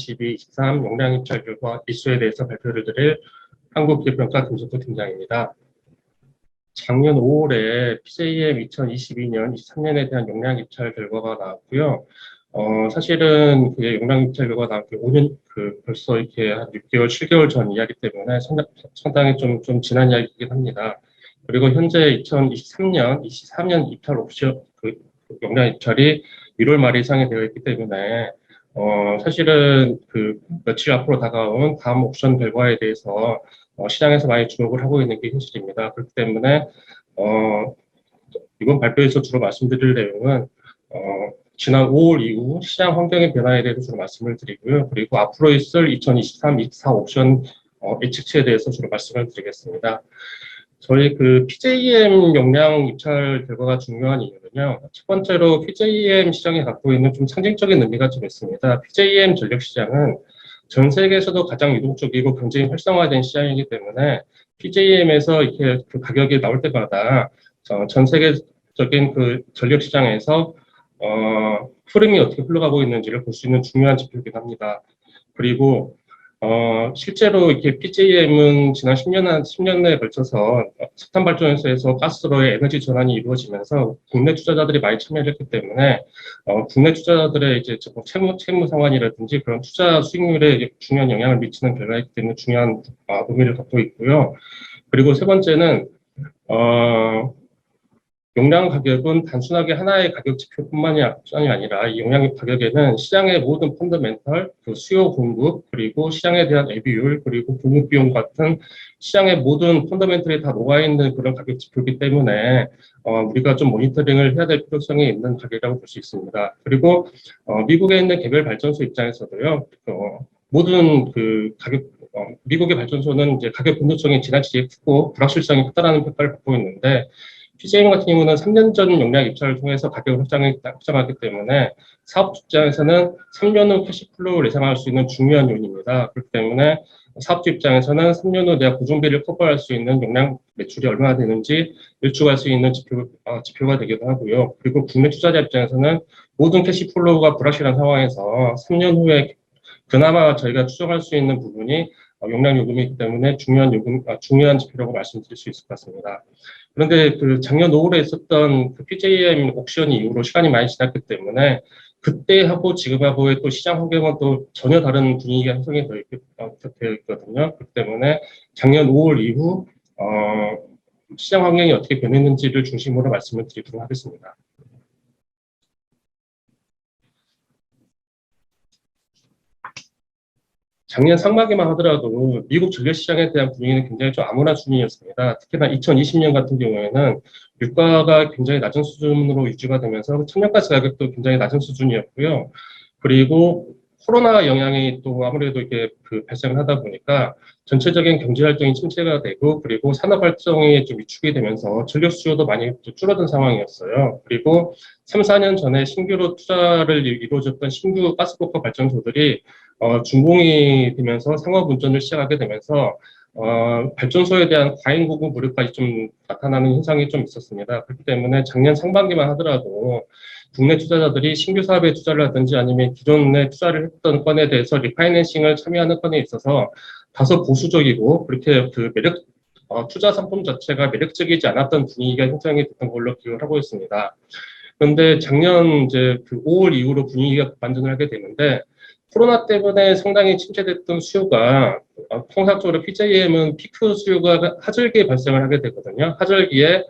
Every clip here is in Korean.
2022-23 용량 입찰 결과 이슈에 대해서 발표를 드릴 한국기업평가 금속도 팀장입니다. 작년 5월에 PJM 2022년, 23년에 대한 용량 입찰 결과가 나왔고요. 사실은 그게 용량 입찰 결과가 나온 게 5년, 벌써 이렇게 한 6개월, 7개월 전 이야기 때문에 상당히 좀 지난 이야기이긴 합니다. 그리고 현재 2023년, 24년 입찰 옵션, 용량 입찰이 1월 말 예상이 되어 있기 때문에, 사실은 며칠 앞으로 다가온 다음 옵션 결과에 대해서 시장에서 많이 주목을 하고 있는 게 현실입니다. 그렇기 때문에, 이번 발표에서 주로 말씀드릴 내용은, 지난 5월 이후 시장 환경의 변화에 대해서 주로 말씀을 드리고요. 그리고 앞으로 있을 2023-24 옵션 예측치에 대해서 주로 말씀을 드리겠습니다. 저희 PJM 용량 입찰 결과가 중요한 이유는요. 첫 번째로 PJM 시장이 갖고 있는 좀 상징적인 의미가 좀 있습니다. PJM 전력 시장은 전 세계에서도 가장 유동적이고 경쟁이 활성화된 시장이기 때문에 PJM에서 이렇게 가격이 나올 때마다 전 세계적인 전력 시장에서 흐름이 어떻게 흘러가고 있는지를 볼 수 있는 중요한 지표이긴 합니다. 그리고 실제로 이렇게 PJM은 지난 10년에 걸쳐서 석탄 발전소에서 가스로의 에너지 전환이 이루어지면서 국내 투자자들이 많이 참여를 했기 때문에 국내 투자자들의 이제 채무 상환이라든지 그런 투자 수익률에 중요한 영향을 미치는 결과이기 때문에 중요한 의미를 갖고 있고요. 그리고 세 번째는 용량 가격은 단순하게 하나의 가격 지표뿐만이 아니라 이 용량 가격에는 시장의 모든 펀더멘털, 수요 공급, 그리고 시장에 대한 애비율, 그리고 공급 비용 같은 시장의 모든 펀더멘털이 다 녹아있는 그런 가격 지표이기 때문에 우리가 좀 모니터링을 해야 될 필요성이 있는 가격이라고 볼 수 있습니다. 그리고 미국에 있는 개별 발전소 입장에서도요, 모든 미국의 발전소는 이제 가격 변동성이 지나치게 크고 불확실성이 크다라는 평가를 받고 있는데 PJM 같은 경우는 3년 전 용량 입찰을 통해서 가격을 확장하기 때문에 사업 입장에서는 3년 후 캐시플로우를 예상할 수 있는 중요한 요인입니다. 그렇기 때문에 사업주 입장에서는 3년 후 내가 고정비를 커버할 수 있는 용량 매출이 얼마나 되는지 일축할 수 있는 지표가 되기도 하고요. 그리고 국내 투자자 입장에서는 모든 캐시플로우가 불확실한 상황에서 3년 후에 그나마 저희가 추정할 수 있는 부분이 용량 요금이기 때문에 중요한 지표라고 말씀드릴 수 있을 것 같습니다. 그런데 작년 5월에 있었던 PJM 옥션 이후로 시간이 많이 지났기 때문에 그때하고 지금하고의 또 시장 환경은 또 전혀 다른 분위기가 형성이 되어 있거든요. 그렇기 때문에 작년 5월 이후 시장 환경이 어떻게 변했는지를 중심으로 말씀을 드리도록 하겠습니다. 작년 상반기만 하더라도 미국 전력 시장에 대한 분위기는 굉장히 좀 암울한 수준이었습니다. 특히나 2020년 같은 경우에는 유가가 굉장히 낮은 수준으로 유지가 되면서 천연가스 가격도 굉장히 낮은 수준이었고요. 그리고 코로나 영향이 또 아무래도 이게 발생을 하다 보니까 전체적인 경제 활동이 침체가 되고 그리고 산업 활동이 좀 위축이 되면서 전력 수요도 많이 줄어든 상황이었어요. 그리고 3, 4년 전에 신규로 투자를 이루어졌던 신규 가스버커 발전소들이 준공이 되면서 상업 운전을 시작하게 되면서 발전소에 대한 과잉 공급 우려까지 좀 나타나는 현상이 좀 있었습니다. 그렇기 때문에 작년 상반기만 하더라도 국내 투자자들이 신규 사업에 투자를 하든지 아니면 기존에 투자를 했던 건에 대해서 리파이낸싱을 참여하는 건에 있어서 다소 보수적이고 그렇게 투자 상품 자체가 매력적이지 않았던 분위기가 형성이 됐던 걸로 기억을 하고 있습니다. 그런데 작년 이제 5월 이후로 분위기가 반전을 하게 되는데 코로나 때문에 상당히 침체됐던 수요가 통상적으로 PJM은 피크 수요가 하절기에 발생을 하게 되거든요. 하절기에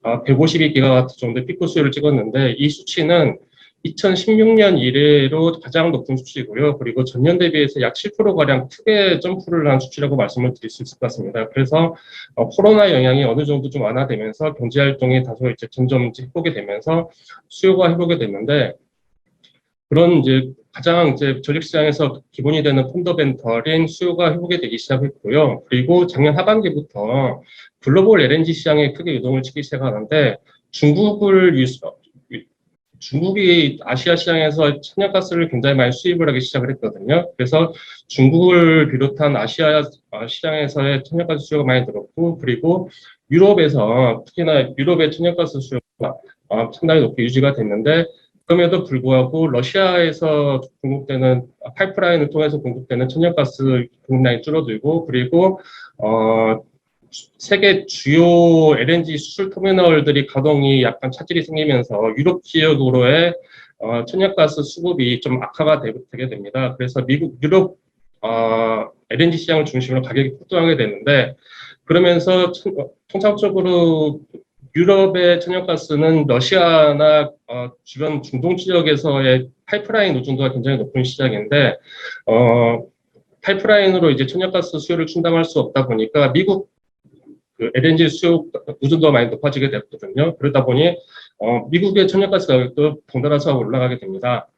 152기가와트 정도의 피크 수요를 찍었는데 이 수치는 2016년 이래로 가장 높은 수치고요. 그리고 전년 대비해서 약 7%가량 크게 점프를 한 수치라고 말씀을 드릴 수 있을 것 같습니다. 그래서 코로나 영향이 어느 정도 좀 완화되면서 경제 활동이 다소 이제 점점 회복이 되면서 수요가 회복이 됐는데 그런 이제 가장 이제 전력시장에서 기본이 되는 펀더멘털인 수요가 회복이 되기 시작했고요. 그리고 작년 하반기부터 글로벌 LNG 시장에 크게 유동을 치기 시작하는데 중국이 아시아 시장에서 천연가스를 굉장히 많이 수입을 하기 시작을 했거든요. 그래서 중국을 비롯한 아시아 시장에서의 천연가스 수요가 많이 늘었고, 그리고 유럽에서 특히나 유럽의 천연가스 수요가 상당히 높게 유지가 됐는데 그럼에도 불구하고 러시아에서 공급되는 파이프라인을 통해서 공급되는 천연가스 공급량이 줄어들고 그리고 세계 주요 LNG 수출 터미널들이 가동이 약간 차질이 생기면서 유럽 지역으로의 천연가스 수급이 좀 악화가 되게 됩니다. 그래서 유럽 LNG 시장을 중심으로 가격이 폭등하게 되는데 그러면서 통상적으로 유럽의 천연가스는 러시아나 주변 중동 지역에서의 파이프라인 의존도가 굉장히 높은 시장인데 파이프라인으로 이제 천연가스 수요를 충당할 수 없다 보니까 미국 그 LNG 수요 의존도가 많이 높아지게 됐거든요. 그러다 보니 미국의 천연가스 가격도 덩달아서 올라가게 됩니다.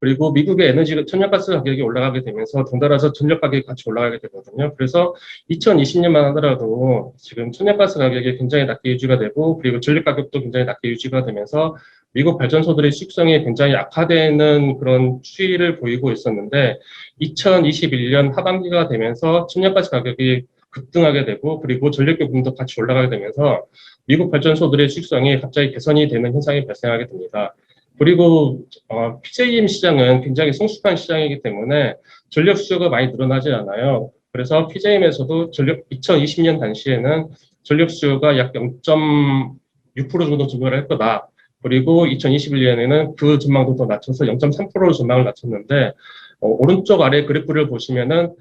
그리고 미국의 천연가스 가격이 올라가게 되면서 덩달아서 전력 가격이 같이 올라가게 되거든요. 그래서 2020년만 하더라도 지금 천연가스 가격이 굉장히 낮게 유지가 되고 그리고 전력 가격도 굉장히 낮게 유지가 되면서 미국 발전소들의 수익성이 굉장히 악화되는 그런 추이를 보이고 있었는데 2021년 하반기가 되면서 천연가스 가격이 급등하게 되고 그리고 전력 요금도 같이 올라가게 되면서 미국 발전소들의 수익성이 갑자기 개선이 되는 현상이 발생하게 됩니다. 그리고 PJM 시장은 굉장히 성숙한 시장이기 때문에 전력 수요가 많이 늘어나지 않아요. 그래서 PJM에서도 2020년 당시에는 전력 수요가 약 0.6% 정도 증가를 할 거다. 그리고 2021년에는 그 전망도 더 낮춰서 0.3%로 전망을 낮췄는데 오른쪽 아래 그래프를 보시면은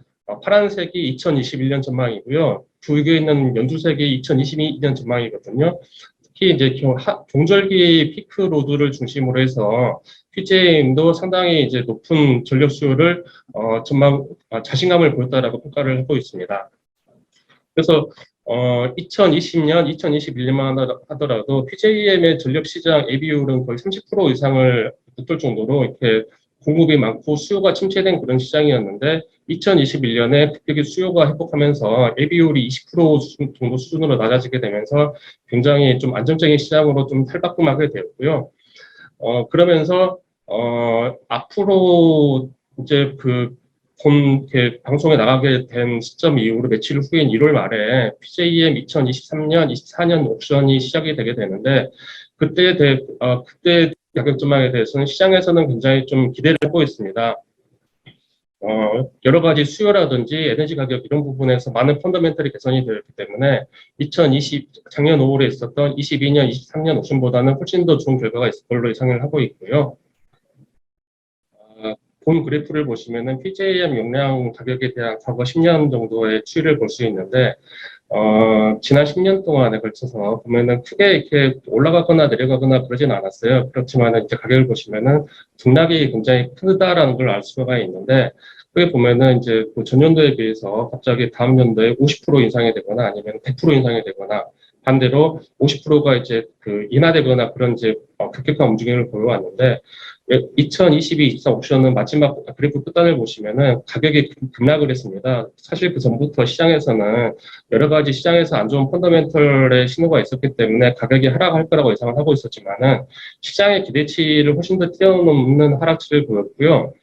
파란색이 2021년 전망이고요. 그 위에 있는 연두색이 2022년 전망이거든요. 특히 이제 종절기 피크 로드를 중심으로 해서 PJM도 상당히 이제 높은 전력 수요를 자신감을 보였다라고 평가를 하고 있습니다. 그래서 2020년, 2021년만 하더라도 PJM의 전력 시장 AB율은 거의 30% 이상을 붙을 정도로 이렇게 공급이 많고 수요가 침체된 그런 시장이었는데 2021년에 급격히 수요가 회복하면서 AB율이 20% 정도 수준으로 낮아지게 되면서 굉장히 좀 안정적인 시장으로 좀 탈바꿈하게 되었고요. 그러면서 앞으로 이제 이렇게 방송에 나가게 된 시점 이후로 며칠 후인 1월 말에 PJM 2023년, 24년 옵션이 시작이 되게 되는데 그때 가격 전망에 대해서는 시장에서는 굉장히 좀 기대를 하고 있습니다. 여러 가지 수요라든지 에너지 가격 이런 부분에서 많은 펀더멘털이 개선이 되었기 때문에 작년 5월에 있었던 22년, 23년 옵션보다는 훨씬 더 좋은 결과가 있을 걸로 예상을 하고 있고요. 본 그래프를 보시면은 PJM 용량 가격에 대한 과거 10년 정도의 추이를 볼 수 있는데 지난 10년 동안에 걸쳐서 보면은 크게 이렇게 올라가거나 내려가거나 그러진 않았어요. 그렇지만 이제 가격을 보시면은 등락이 굉장히 크다라는 걸 알 수가 있는데 그게 보면은 이제 그 전년도에 비해서 갑자기 다음 연도에 50% 인상이 되거나 아니면 100% 인상이 되거나 반대로 50%가 이제 인하되거나 그런 이제 급격한 움직임을 보여왔는데 2022-24 옵션은 마지막 그래프 끝단을 보시면은 가격이 급락을 했습니다. 사실 그 전부터 시장에서는 여러 가지 시장에서 안 좋은 펀더멘털의 신호가 있었기 때문에 가격이 하락할 거라고 예상을 하고 있었지만은 시장의 기대치를 훨씬 더 뛰어넘는 하락치를 보였고요.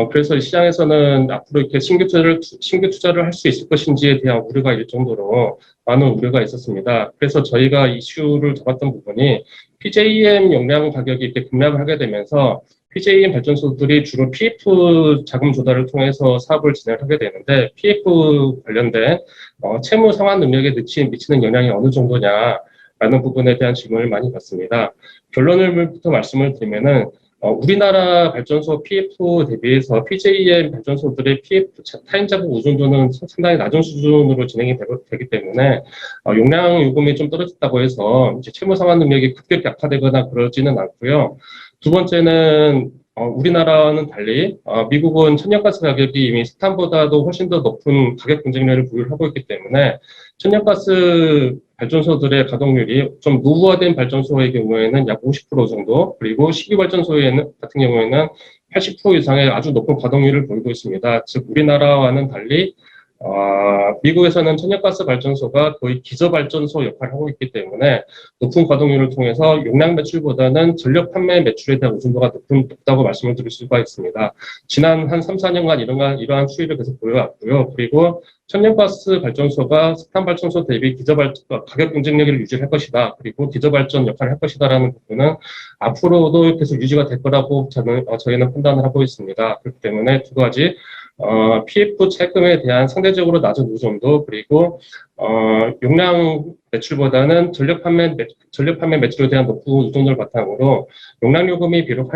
그래서 시장에서는 앞으로 이렇게 신규 투자를 할 수 있을 것인지에 대한 우려가 있을 정도로 많은 우려가 있었습니다. 그래서 저희가 이슈를 잡았던 부분이 PJM 용량 가격이 이렇게 급락을 하게 되면서 PJM 발전소들이 주로 PF 자금 조달을 통해서 사업을 진행을 하게 되는데 PF 관련된 채무 상환 능력에 미치는 영향이 어느 정도냐라는 부분에 대한 질문을 많이 받습니다. 결론을부터 말씀을 드리면은 우리나라 발전소 PF 대비해서 PJM 발전소들의 PF 타인 자국 의존도는 상당히 낮은 수준으로 진행이 되기 때문에 용량 요금이 좀 떨어졌다고 해서 이제 채무 상환 능력이 급격히 약화되거나 그러지는 않고요. 두 번째는 우리나라와는 달리 미국은 천연가스 가격이 이미 스탄보다도 훨씬 더 높은 가격 경쟁력을 보유하고 있기 때문에 천연가스 발전소들의 가동률이 좀 노후화된 발전소의 경우에는 약 50% 정도, 그리고 식유 발전소 같은 경우에는 80% 이상의 아주 높은 가동률을 보이고 있습니다. 즉 우리나라와는 달리 미국에서는 천연가스 발전소가 거의 기저발전소 역할을 하고 있기 때문에 높은 가동률을 통해서 용량 매출보다는 전력 판매 매출에 대한 의존도가 높다고 말씀을 드릴 수가 있습니다. 지난 한 3, 4년간 이러한 추이를 계속 보여왔고요. 그리고 천연가스 발전소가 석탄 발전소 대비 가격 경쟁력을 유지할 것이다. 그리고 기저발전 역할을 할 것이다라는 부분은 앞으로도 계속 유지가 될 거라고 저희는 판단을 하고 있습니다. 그렇기 때문에 두 가지 PF 차입금에 대한 상대적으로 낮은 의존도, 그리고 용량 매출보다는 전력 판매 매출에 대한 높은 의존도를 바탕으로 용량 요금이 비록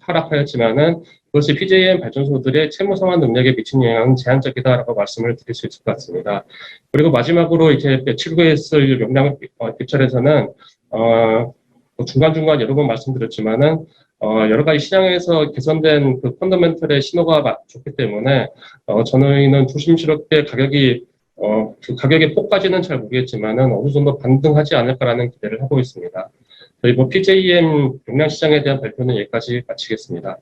하락하였지만은 그것이 PJM 발전소들의 채무 상환 능력에 미친 영향은 제한적이다라고 말씀을 드릴 수 있을 것 같습니다. 그리고 마지막으로 이제 며칠 후에 있을 용량 입찰에서는 중간중간 여러 번 말씀드렸지만은 여러 가지 시장에서 개선된 그 펀더멘털의 신호가 좋기 때문에 저희는 조심스럽게 그 가격의 폭까지는 잘 모르겠지만은 어느 정도 반등하지 않을까라는 기대를 하고 있습니다. 저희 PJM 용량 시장에 대한 발표는 여기까지 마치겠습니다.